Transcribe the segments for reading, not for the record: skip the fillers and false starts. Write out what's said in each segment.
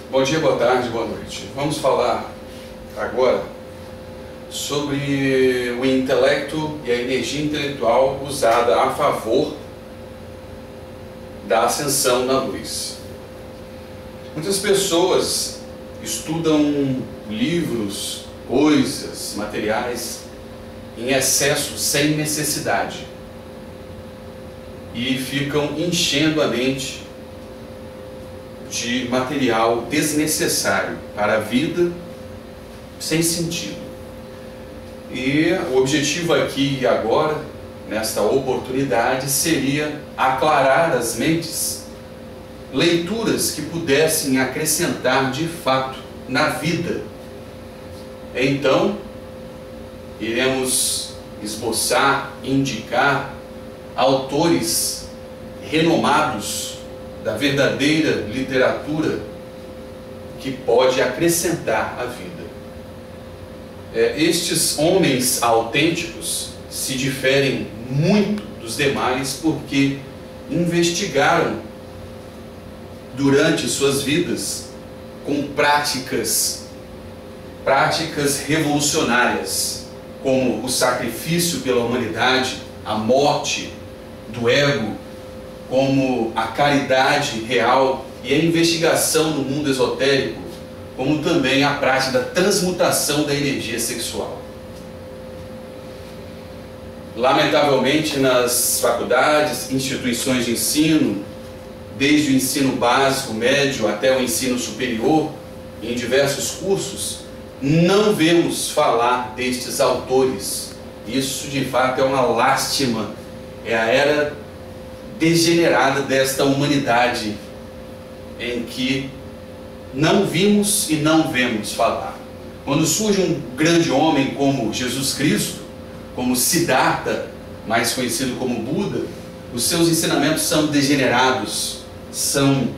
Bom dia, boa tarde, boa noite. Vamos falar agora sobre o intelecto e a energia intelectual usada a favor da ascensão na luz. Muitas pessoas estudam livros, coisas, materiais em excesso, sem necessidade, e ficam enchendo a mente de material desnecessário para a vida, sem sentido. E o objetivo aqui e agora, nesta oportunidade, seria aclarar as mentes, leituras que pudessem acrescentar de fato na vida. Então, iremos esboçar, indicar autores renomados da verdadeira literatura que pode acrescentar a vida. Estes homens autênticos se diferem muito dos demais porque investigaram durante suas vidas com práticas revolucionárias, como o sacrifício pela humanidade, a morte do ego, como a caridade real e a investigação no mundo esotérico, como também a prática da transmutação da energia sexual. Lamentavelmente, nas faculdades, instituições de ensino, desde o ensino básico, médio até o ensino superior, em diversos cursos, não vemos falar destes autores. Isso de fato é uma lástima, é a era degenerada desta humanidade em que não vimos e não vemos falar. Quando surge um grande homem como Jesus Cristo, como Siddhartha, mais conhecido como Buda, os seus ensinamentos são degenerados, são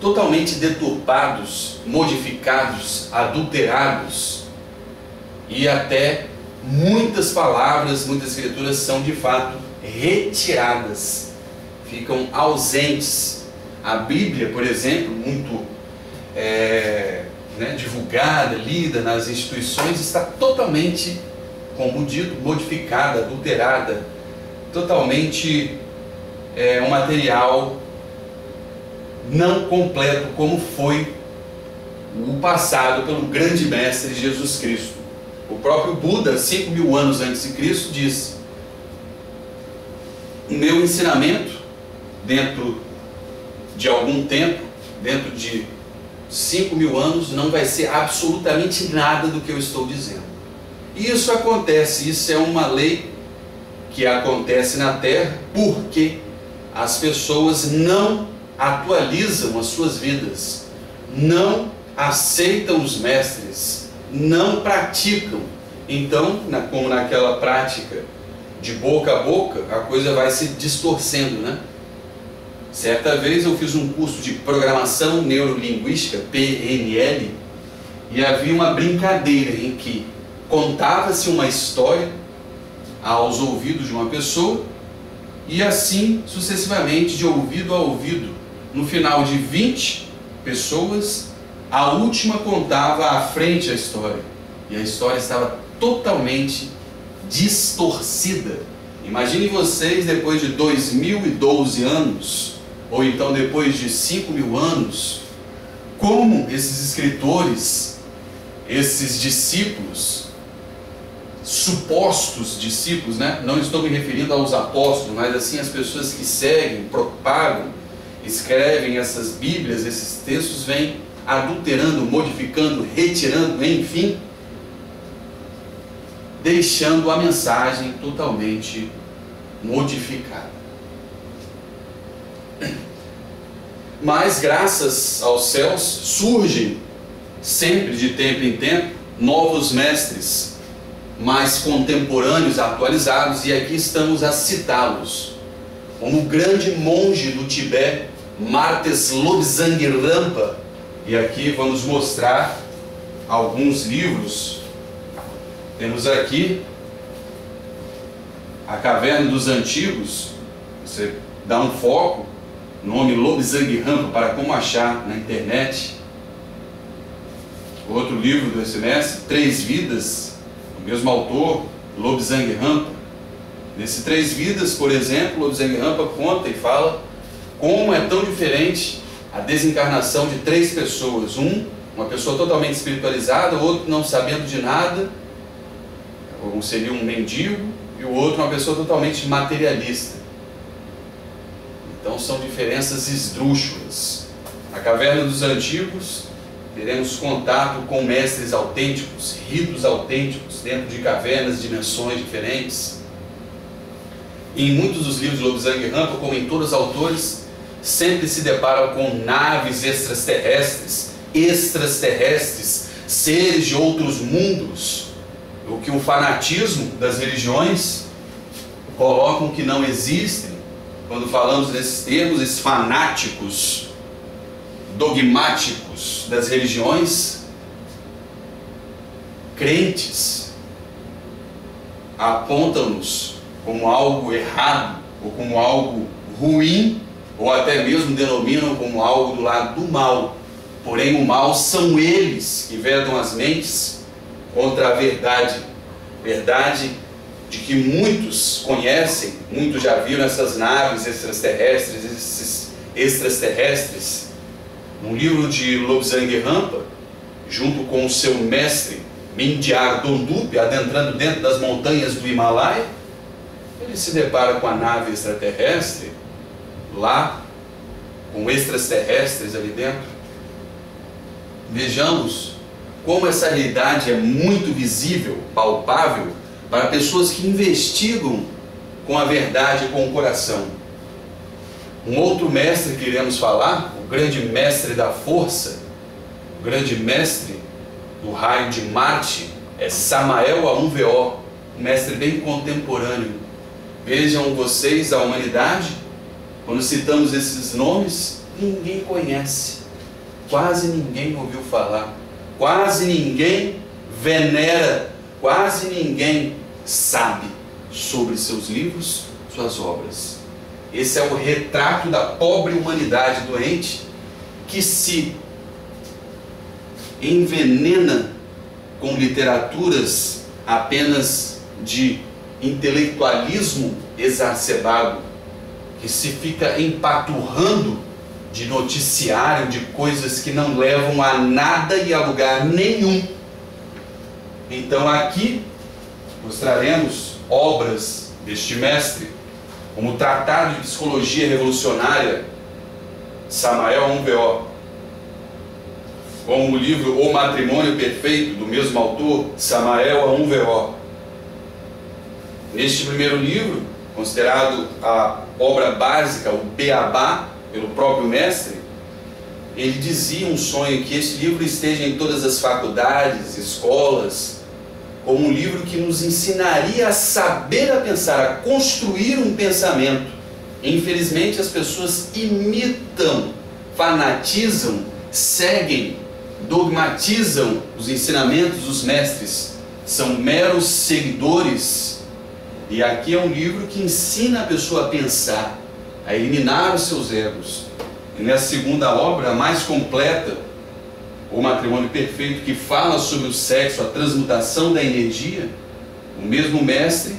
totalmente deturpados, modificados, adulterados, e até muitas palavras, muitas escrituras são de fato retiradas, ficam ausentes. A Bíblia, por exemplo, muito divulgada, lida nas instituições, está totalmente, como dito, modificada, adulterada, totalmente um material não completo como foi o passado pelo grande mestre Jesus Cristo. O próprio Buda, 5.000 anos antes de Cristo, disse: o meu ensinamento, dentro de algum tempo, dentro de 5.000 anos, não vai ser absolutamente nada do que eu estou dizendo. E isso acontece, isso é uma lei que acontece na Terra, porque as pessoas não atualizam as suas vidas, não aceitam os mestres, não praticam. Então, como naquela prática de boca a boca, a coisa vai se distorcendo, né? Certa vez eu fiz um curso de programação neurolinguística, PNL, e havia uma brincadeira em que contava-se uma história aos ouvidos de uma pessoa, e assim sucessivamente, de ouvido a ouvido. No final de 20 pessoas, a última contava à frente a história, e a história estava totalmente distorcida. Imaginem vocês, depois de 2012 anos, ou então depois de 5.000 anos, como esses escritores, esses discípulos, supostos discípulos, né? Não estou me referindo aos apóstolos, mas assim as pessoas que seguem, propagam, escrevem essas bíblias, esses textos, vêm adulterando, modificando, retirando, enfim, deixando a mensagem totalmente modificada. Mas graças aos céus surgem sempre, de tempo em tempo, novos mestres mais contemporâneos, atualizados, e aqui estamos a citá-los, como o grande monge do Tibete, Martes Lobsang Rampa. E aqui vamos mostrar alguns livros. Temos aqui A Caverna dos Antigos. Você dá um foco nome Lobsang Rampa, para como achar na internet. Outro livro desse mestre, Três Vidas, o mesmo autor, Lobsang Rampa. Nesse Três Vidas, por exemplo, Lobsang Rampa conta e fala como é tão diferente a desencarnação de três pessoas. Uma pessoa totalmente espiritualizada, o outro não sabendo de nada, ou seria um mendigo, e o outro uma pessoa totalmente materialista. Então são diferenças esdrúxulas. Na Caverna dos Antigos, teremos contato com mestres autênticos, ritos autênticos, dentro de cavernas, dimensões diferentes. E em muitos dos livros de Lobsang Rampa, como em todos os autores, sempre se deparam com naves extraterrestres, seres de outros mundos, o que o fanatismo das religiões colocam que não existem. Quando falamos desses termos, esses fanáticos dogmáticos das religiões, crentes, apontam-nos como algo errado, ou como algo ruim, ou até mesmo denominam como algo do lado do mal. Porém, o mal são eles que vedam as mentes contra a verdade. Verdade de que muitos conhecem, muitos já viram essas naves extraterrestres, esses extraterrestres. No livro de Lobsang Rampa, junto com o seu mestre Mindiyar Dondup, adentrando dentro das montanhas do Himalaia, ele se depara com a nave extraterrestre, lá, com extraterrestres ali dentro. Vejamos como essa realidade é muito visível, palpável, para pessoas que investigam com a verdade e com o coração. Um outro mestre que iremos falar, o grande mestre da força, o grande mestre do raio de Marte, é Samael Aun-Weor, um mestre bem contemporâneo. Vejam vocês a humanidade, quando citamos esses nomes, ninguém conhece, quase ninguém ouviu falar, quase ninguém venera, quase ninguém sabe sobre seus livros, suas obras. Esse é o retrato da pobre humanidade doente que se envenena com literaturas apenas de intelectualismo exacerbado, que se fica empaturrando de noticiário, de coisas que não levam a nada e a lugar nenhum. Então aqui mostraremos obras deste mestre, como o Tratado de Psicologia Revolucionária, Samael Aun-Weor, como o livro O Matrimônio Perfeito, do mesmo autor, Samael Aun-Weor. Neste primeiro livro, considerado a obra básica, o Beabá, pelo próprio mestre, ele dizia um sonho que este livro esteja em todas as faculdades, escolas, como um livro que nos ensinaria a saber a pensar, a construir um pensamento. Infelizmente as pessoas imitam, fanatizam, seguem, dogmatizam os ensinamentos dos mestres, são meros seguidores. E aqui é um livro que ensina a pessoa a pensar, a eliminar os seus egos. E nessa segunda obra, a mais completa, O Matrimônio Perfeito, que fala sobre o sexo, a transmutação da energia, o mesmo mestre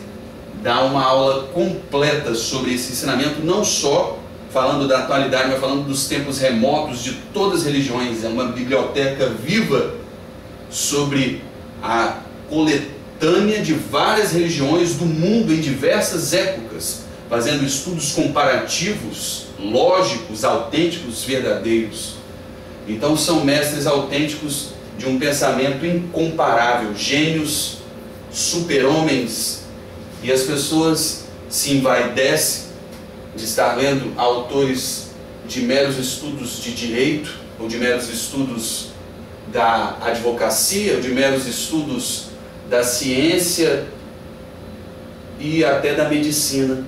dá uma aula completa sobre esse ensinamento, não só falando da atualidade, mas falando dos tempos remotos de todas as religiões. É uma biblioteca viva sobre a coletânea de várias religiões do mundo em diversas épocas, fazendo estudos comparativos, lógicos, autênticos, verdadeiros. Então são mestres autênticos de um pensamento incomparável, gênios, super-homens, e as pessoas se envaidecem de estar lendo autores de meros estudos de direito, ou de meros estudos da advocacia, ou de meros estudos da ciência e até da medicina.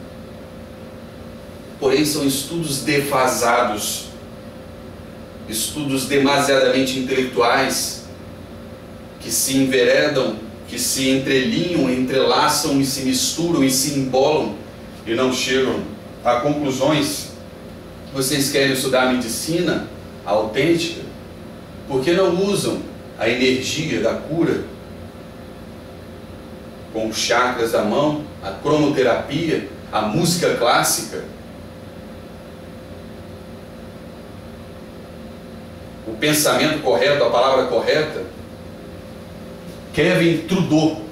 Porém são estudos defasados, estudos demasiadamente intelectuais, que se enveredam, que se entrelinham, entrelaçam e se misturam e se embolam e não chegam a conclusões vocês querem estudar medicina autêntica, por que não usam a energia da cura com os chakras da mão, a cromoterapia, a música clássica, o pensamento correto, a palavra correta? Kevin Trudeau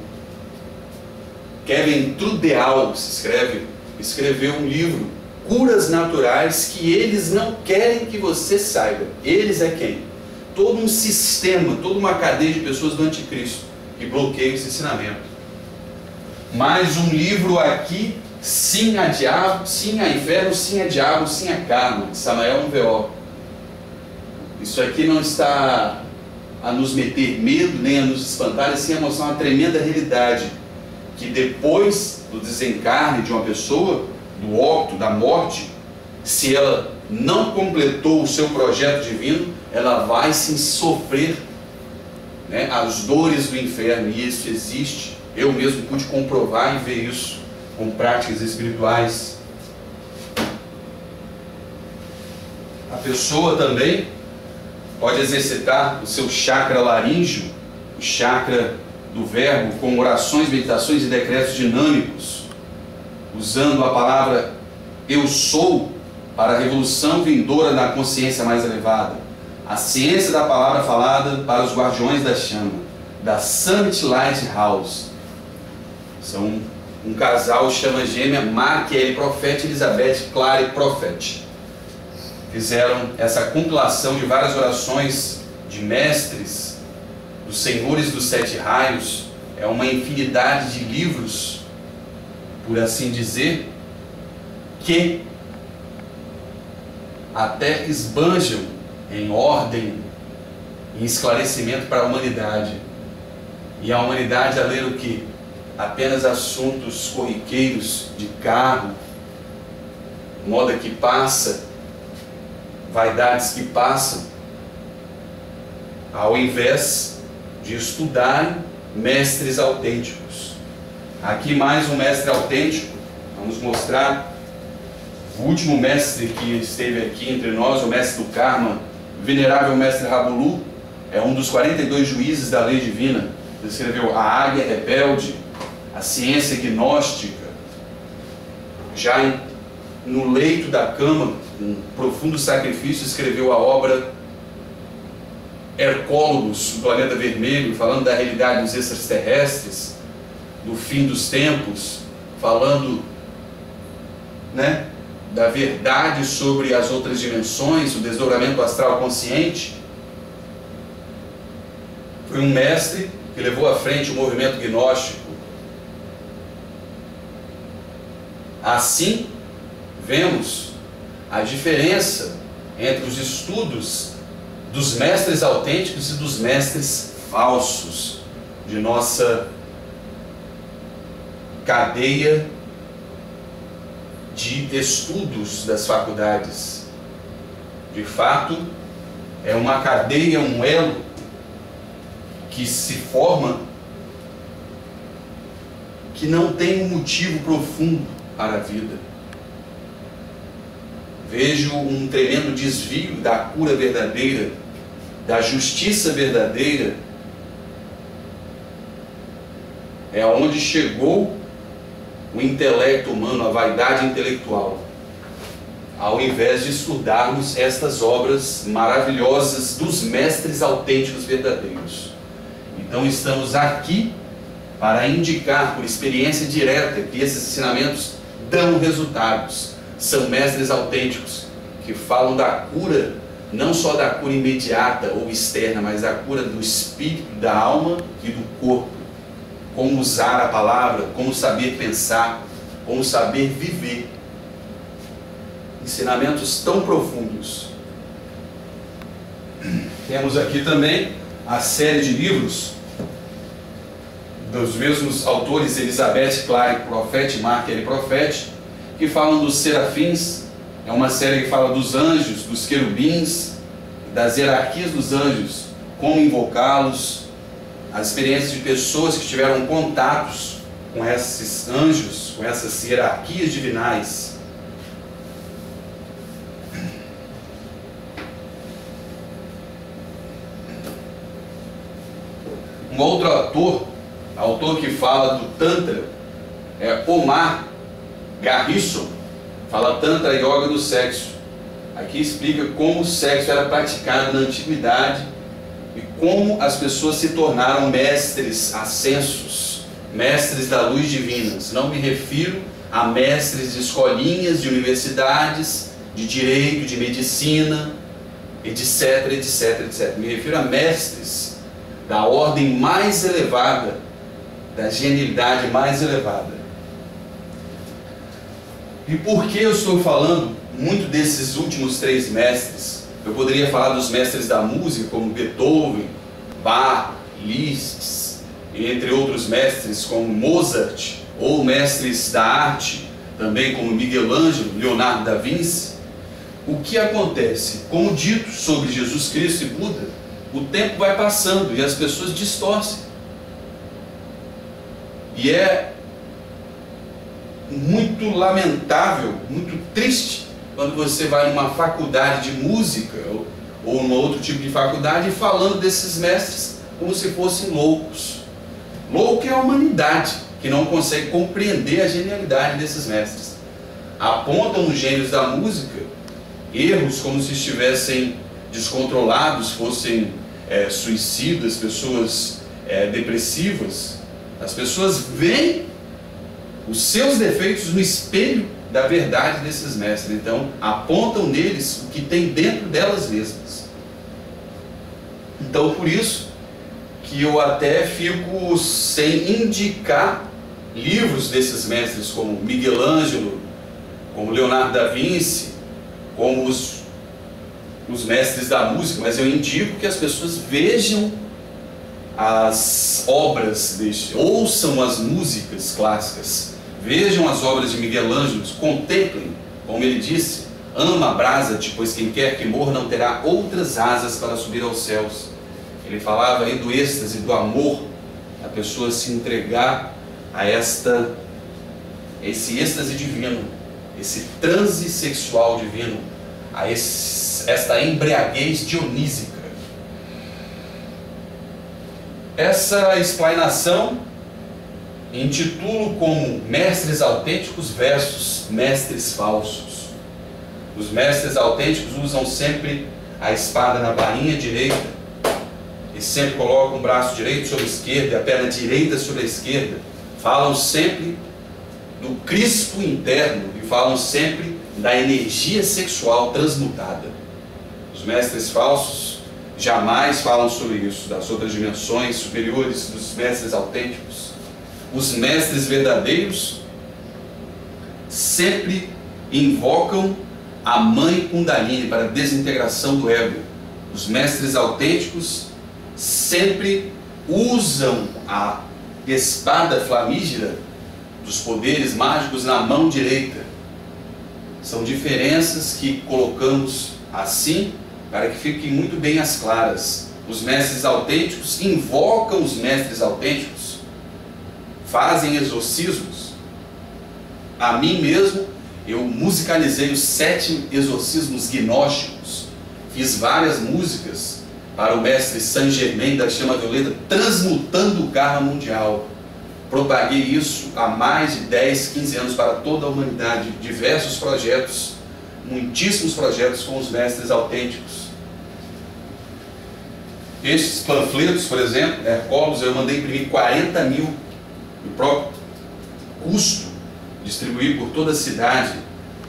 se escreveu um livro, Curas Naturais, que eles não querem que você saiba. Eles é quem? Todo um sistema, toda uma cadeia de pessoas do anticristo que bloqueiam esse ensinamento. Mais um livro aqui, sim a diabo, sim a inferno, sim a diabo, sim a karma, de Samael Monveor. Isso aqui não está a nos meter medo, nem a nos espantar, e sim a mostrar uma tremenda realidade, que depois do desencarne de uma pessoa, do óbito, da morte, se ela não completou o seu projeto divino, ela vai sim sofrer, né, as dores do inferno, e isso existe. Eu mesmo pude comprovar e ver isso com práticas espirituais. A pessoa também pode exercitar o seu chakra laríngeo, o chakra do verbo, com orações, meditações e decretos dinâmicos, usando a palavra eu sou para a revolução vindoura na consciência mais elevada. A ciência da palavra falada para os guardiões da chama, da Summit Lighthouse. São um casal, chama gêmea, Mark L. Prophet e Elizabeth Clare Prophet. Fizeram essa compilação de várias orações de mestres, dos senhores dos 7 raios. É uma infinidade de livros, por assim dizer, que até esbanjam em ordem, em esclarecimento para a humanidade. E a humanidade a ler o que? Apenas assuntos corriqueiros de carro, moda que passa, vaidades que passam, ao invés de estudarem mestres autênticos. Aqui mais um mestre autêntico, vamos mostrar o último mestre que esteve aqui entre nós, o mestre do karma, o venerável mestre Rabulu, é um dos 42 juízes da lei divina. Ele escreveu A Águia Rebelde, A Ciência Gnóstica. Já no leito da cama, um profundo sacrifício, escreveu a obra Hercólogos, o Planeta Vermelho, falando da realidade dos extraterrestres, do fim dos tempos, falando, né, da verdade sobre as outras dimensões, o desdobramento astral consciente. Foi um mestre que levou à frente o movimento gnóstico. Assim, vemos a diferença entre os estudos dos mestres autênticos e dos mestres falsos de nossa cadeia de estudos das faculdades. De fato, é uma cadeia, um elo que se forma, que não tem um motivo profundo para a vida. Vejo um tremendo desvio da cura verdadeira, da justiça verdadeira. É onde chegou o intelecto humano, a vaidade intelectual, ao invés de estudarmos estas obras maravilhosas dos mestres autênticos verdadeiros. Então estamos aqui para indicar por experiência direta que esses ensinamentos dão resultados. São mestres autênticos que falam da cura, não só da cura imediata ou externa, mas da cura do espírito, da alma e do corpo. Como usar a palavra, como saber pensar, como saber viver. Ensinamentos tão profundos. Temos aqui também a série de livros dos mesmos autores, Elizabeth Clare Prophet e Mark L. Prophet, que falam dos serafins. É uma série que fala dos anjos, dos querubins, das hierarquias dos anjos, como invocá-los, as experiências de pessoas que tiveram contatos com esses anjos, com essas hierarquias divinais. Um outro autor que fala do Tantra, é Omar Garrison, fala Tantra Yoga do sexo. Aqui explica como o sexo era praticado na antiguidade e como as pessoas se tornaram mestres ascensos, mestres da luz divina. Não me refiro a mestres de escolinhas, de universidades, de direito, de medicina, etc, etc, etc. Me refiro a mestres da ordem mais elevada, da genialidade mais elevada. E por que eu estou falando muito desses últimos 3 mestres? Eu poderia falar dos mestres da música, como Beethoven, Bach, Liszt, entre outros mestres como Mozart, ou mestres da arte, também como Miguel Ângelo, Leonardo da Vinci. O que acontece? Como dito sobre Jesus Cristo e Buda, o tempo vai passando e as pessoas distorcem. E é muito lamentável, muito triste, quando você vai numa faculdade de música ou num outro tipo de faculdade falando desses mestres como se fossem loucos. Louco é a humanidade, que não consegue compreender a genialidade desses mestres. Apontam nos gênios da música erros como se estivessem descontrolados, fossem suicidas, pessoas depressivas. As pessoas veem os seus defeitos no espelho da verdade desses mestres. Então, apontam neles o que tem dentro delas mesmas. Então, por isso que eu até fico sem indicar livros desses mestres, como Miguel Ângelo, como Leonardo da Vinci, como os mestres da música, mas eu indico que as pessoas vejam as obras ouçam as músicas clássicas, vejam as obras de Miguel Ângelo, contemplem, como ele disse, ama a brasa-te, pois quem quer que morra não terá outras asas para subir aos céus. Ele falava aí do êxtase, do amor, a pessoa se entregar a esse êxtase divino, esse transe sexual divino, a esta embriaguez dionísica. Essa explanação intitulo como Mestres Autênticos versus Mestres Falsos. Os mestres autênticos usam sempre a espada na bainha direita e sempre colocam o braço direito sobre a esquerda e a perna direita sobre a esquerda. Falam sempre do crispo interno e falam sempre da energia sexual transmutada. Os mestres falsos jamais falam sobre isso, das outras dimensões superiores dos mestres autênticos. Os mestres verdadeiros sempre invocam a mãe Kundalini para a desintegração do ego. Os mestres autênticos sempre usam a espada flamígera dos poderes mágicos na mão direita. São diferenças que colocamos assim para que fiquem muito bem as claras. Os mestres autênticos invocam os mestres autênticos, fazem exorcismos. A mim mesmo, eu musicalizei os 7 exorcismos gnósticos, fiz várias músicas para o mestre Saint Germain da Chama Violeta, transmutando o karma mundial. Propaguei isso há mais de 10, 15 anos para toda a humanidade, diversos projetos, muitíssimos projetos com os mestres autênticos. Estes panfletos, por exemplo, Hercólogos, eu mandei imprimir 40 mil, no próprio custo, distribuir por toda a cidade.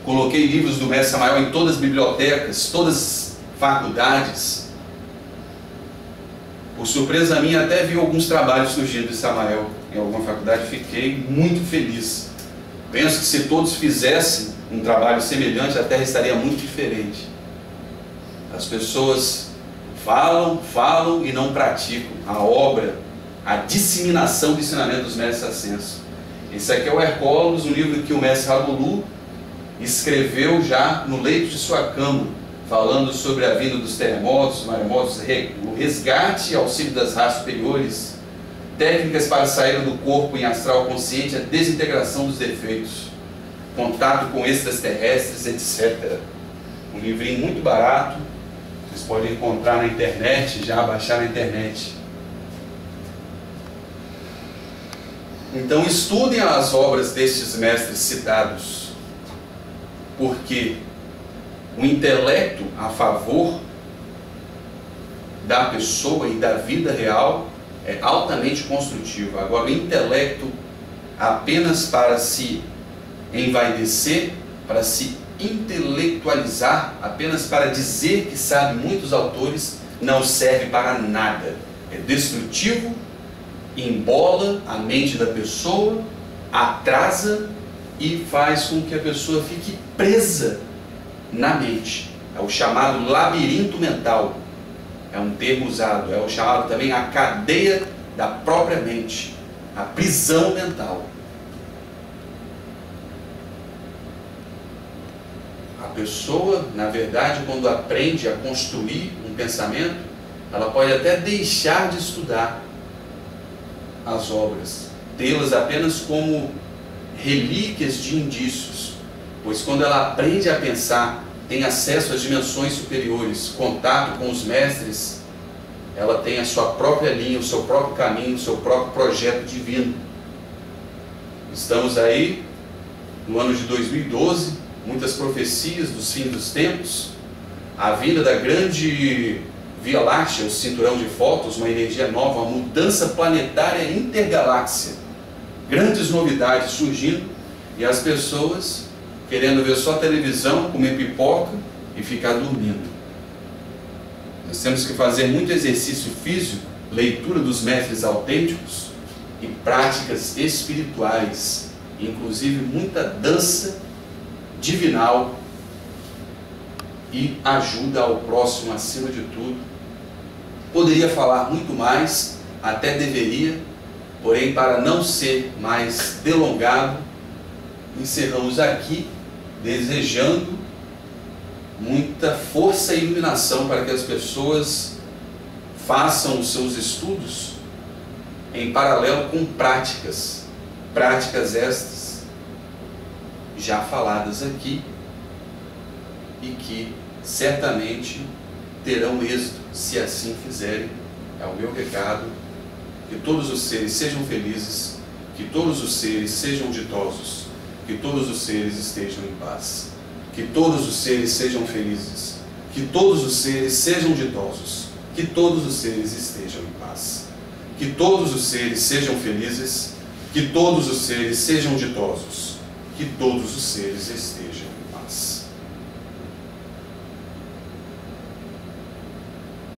Coloquei livros do mestre Samael em todas as bibliotecas, todas as faculdades. Por surpresa minha, até vi alguns trabalhos surgindo de Samael em alguma faculdade, fiquei muito feliz. Penso que se todos fizessem um trabalho semelhante, a Terra estaria muito diferente. As pessoas falam e não praticam a obra, a disseminação do ensinamento dos mestres ascensos. Esse aqui é o Hercólogos, um livro que o mestre Rabolu escreveu já no leito de sua cama, falando sobre a vinda dos terremotos, maremotos, o resgate e auxílio das raças superiores, técnicas para sair do corpo em astral consciente, a desintegração dos defeitos, contato com extraterrestres, etc. Um livrinho muito barato, vocês podem encontrar na internet, já baixar na internet. Então estudem as obras destes mestres citados, porque o intelecto a favor da pessoa e da vida real é altamente construtivo. Agora, o intelecto apenas para se envaidecer, para se intelectualizar, apenas para dizer que sabe, muitos autores, não serve para nada. É destrutivo, embola a mente da pessoa, atrasa e faz com que a pessoa fique presa na mente. É o chamado labirinto mental. É um termo usado. É o chamado também a cadeia da própria mente, a prisão mental. A pessoa, na verdade, quando aprende a construir um pensamento, ela pode até deixar de estudar as obras, tê-las apenas como relíquias de indícios, pois quando ela aprende a pensar, tem acesso às dimensões superiores, contato com os mestres, ela tem a sua própria linha, o seu próprio caminho, o seu próprio projeto divino. Estamos aí no ano de 2012, muitas profecias dos fins dos tempos, a vinda da grande Via Láctea, o cinturão de Fótons, uma energia nova, uma mudança planetária intergaláxia, grandes novidades surgindo, e as pessoas querendo ver só televisão, comer pipoca e ficar dormindo. Nós temos que fazer muito exercício físico, leitura dos mestres autênticos e práticas espirituais, inclusive muita dança divinal e ajuda ao próximo acima de tudo. Poderia falar muito mais, até deveria, porém, para não ser mais delongado, encerramos aqui desejando muita força e iluminação para que as pessoas façam os seus estudos em paralelo com práticas estas já faladas aqui e que certamente terão êxito se assim fizerem. É o meu recado. Que todos os seres sejam felizes, que todos os seres sejam ditosos, que todos os seres estejam em paz, que todos os seres sejam felizes, que todos os seres sejam ditosos, que todos os seres estejam em paz, que todos os seres sejam felizes, que todos os seres sejam ditosos, que todos os seres estejam